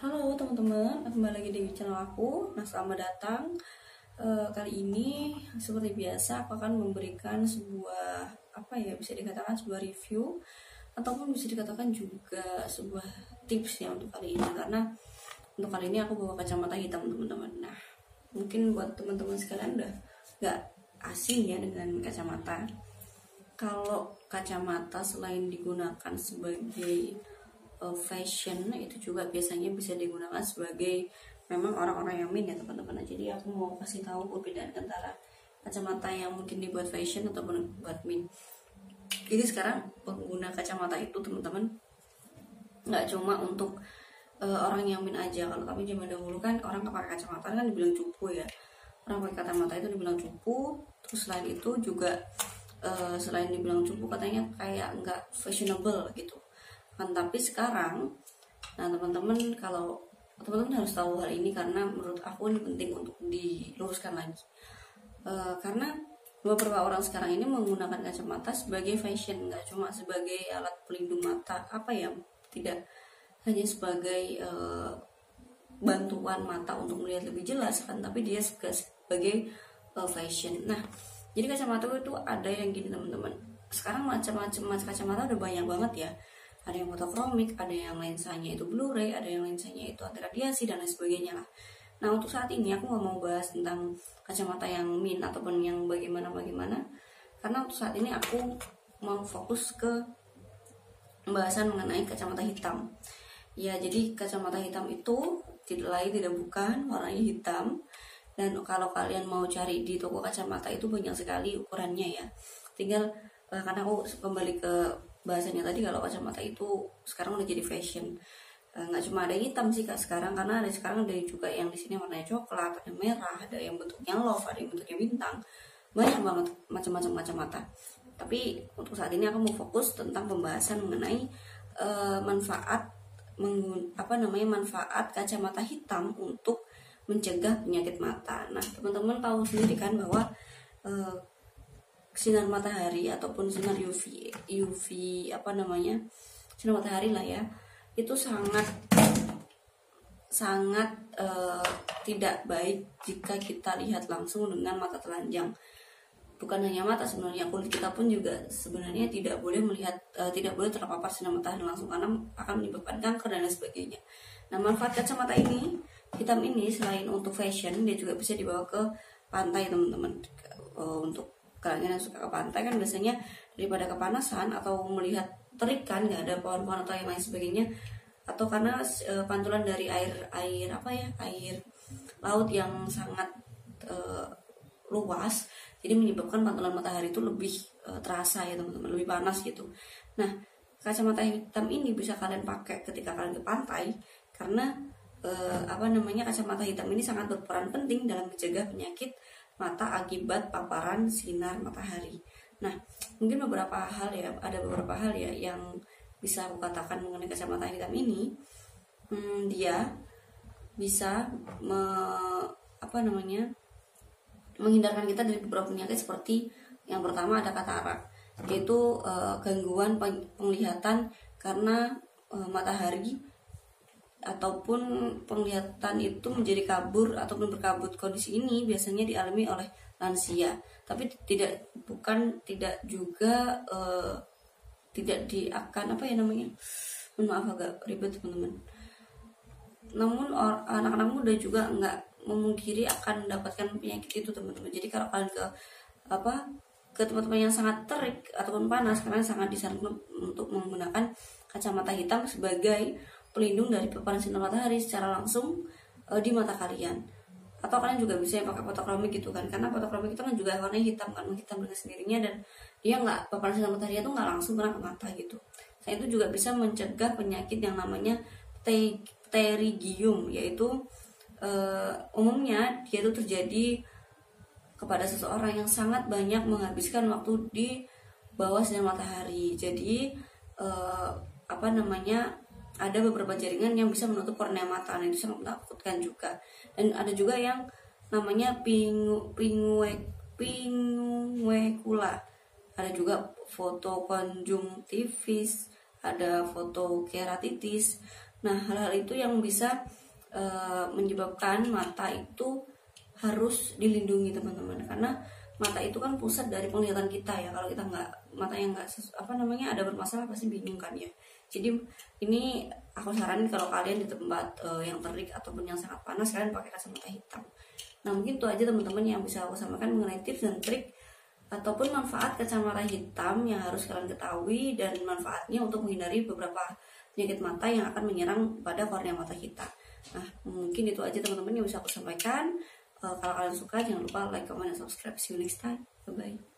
Halo teman-teman, kembali lagi di channel aku. Nah, selamat datang. Kali ini seperti biasa aku akan memberikan sebuah bisa dikatakan sebuah review ataupun bisa dikatakan juga sebuah tips ya untuk kali ini, karena untuk kali ini aku bawa kacamata hitam teman-teman. Nah, mungkin buat teman-teman sekalian udah gak asing ya dengan kacamata. Kalau kacamata selain digunakan sebagai fashion, itu juga biasanya bisa digunakan sebagai memang orang-orang yang min ya teman-teman. Jadi aku mau kasih tahu perbedaan antara kacamata yang mungkin dibuat fashion ataupun buat min. Jadi sekarang pengguna kacamata itu teman-teman nggak cuma untuk orang yang min aja. Kalau kami zaman dahulu kan orang pakai kacamata kan dibilang cupu ya. Orang pakai kacamata itu dibilang cupu. Terus selain itu juga selain dibilang cupu katanya kayak nggak fashionable gitu kan. Tapi sekarang, nah teman-teman, kalau teman-teman harus tahu hal ini karena menurut aku ini penting untuk diluruskan lagi. Karena beberapa orang sekarang ini menggunakan kacamata sebagai fashion, nggak cuma sebagai alat pelindung mata, tidak hanya sebagai bantuan mata untuk melihat lebih jelas kan, tapi dia sebagai fashion. Nah, jadi kacamata itu ada yang gini teman-teman. Sekarang macam-macam kacamata udah banyak banget ya. Ada yang monokromik, ada yang lensanya itu Blu-ray, ada yang lensanya itu anti radiasi dan lain sebagainya lah. Nah, untuk saat ini aku nggak mau bahas tentang kacamata yang min ataupun yang bagaimana, karena untuk saat ini aku mau fokus ke pembahasan mengenai kacamata hitam. Ya, jadi kacamata hitam itu tidak bukan warnanya hitam. Dan kalau kalian mau cari di toko kacamata itu banyak sekali ukurannya ya. Tinggal karena aku kembali ke bahasanya tadi, kalau kacamata itu sekarang udah jadi fashion. Nggak cuma ada hitam sih kak sekarang, karena sekarang ada juga yang di sini warnanya coklat, ada merah, ada yang bentuknya love, ada yang bentuknya bintang, banyak banget macam-macam kacamata. Tapi untuk saat ini aku mau fokus tentang pembahasan mengenai manfaat kacamata hitam untuk mencegah penyakit mata. Nah, teman-teman tahu sendiri kan bahwa sinar matahari ataupun sinar UV sinar matahari lah ya, itu sangat tidak baik jika kita lihat langsung dengan mata telanjang. Bukan hanya mata, sebenarnya kulit kita pun juga sebenarnya tidak boleh terpapar sinar matahari langsung, karena akan menyebabkan kanker dan lain sebagainya. Nah, manfaat kacamata hitam ini selain untuk fashion, dia juga bisa dibawa ke pantai teman-teman. Untuk kalian yang suka ke pantai kan biasanya daripada kepanasan atau melihat terik kan, nggak ada pohon-pohon atau yang lain sebagainya, atau karena pantulan dari air laut yang sangat luas, jadi menyebabkan pantulan matahari itu lebih terasa ya teman-teman, lebih panas gitu. Nah, kacamata hitam ini bisa kalian pakai ketika kalian ke pantai, karena kacamata hitam ini sangat berperan penting dalam mencegah penyakit mata akibat paparan sinar matahari. Nah, mungkin ada beberapa hal ya yang bisa aku katakan mengenai kacamata hitam ini. Dia bisa menghindarkan kita dari beberapa penyakit, seperti yang pertama ada katarak, yaitu gangguan penglihatan karena matahari ataupun penglihatan itu menjadi kabur ataupun berkabut. Kondisi ini biasanya dialami oleh lansia, tapi tidak maaf agak ribet teman-teman. Namun anak-anak muda juga nggak memungkiri akan mendapatkan penyakit itu teman-teman. Jadi kalau kalian ke tempat-tempat yang sangat terik ataupun panas, kalian sangat disarankan untuk menggunakan kacamata hitam sebagai pelindung dari paparan sinar matahari secara langsung di mata kalian. Atau kalian juga bisa pakai fotokromik gitu kan, karena fotokromik itu kan juga warnanya hitam kan, menghitam dengan sendirinya, dan dia nggak, paparan sinar matahari itu nggak langsung kena ke mata gitu. Selain itu juga bisa mencegah penyakit yang namanya pterygium, yaitu umumnya dia itu terjadi kepada seseorang yang sangat banyak menghabiskan waktu di bawah sinar matahari. Jadi ada beberapa jaringan yang bisa menutup kornea mata, dan itu sangat menakutkan juga. Dan ada juga yang namanya pinguecula, ada juga fotokonjungtivis, ada fotokeratitis, Nah, hal-hal itu yang bisa menyebabkan mata itu harus dilindungi teman-teman, karena mata itu kan pusat dari penglihatan kita ya. Kalau kita mata yang nggak ada bermasalah, pasti bingung kan ya. Jadi ini aku saranin kalau kalian di tempat yang terik ataupun yang sangat panas, kalian pakai kacamata hitam. Nah, mungkin itu aja teman-teman yang bisa aku sampaikan mengenai tips dan trik ataupun manfaat kacamata hitam yang harus kalian ketahui, dan manfaatnya untuk menghindari beberapa penyakit mata yang akan menyerang pada kornea mata kita. Nah, mungkin itu aja teman-teman yang bisa aku sampaikan. Kalau kalian suka, jangan lupa like, comment, dan subscribe. See you next time. Bye-bye.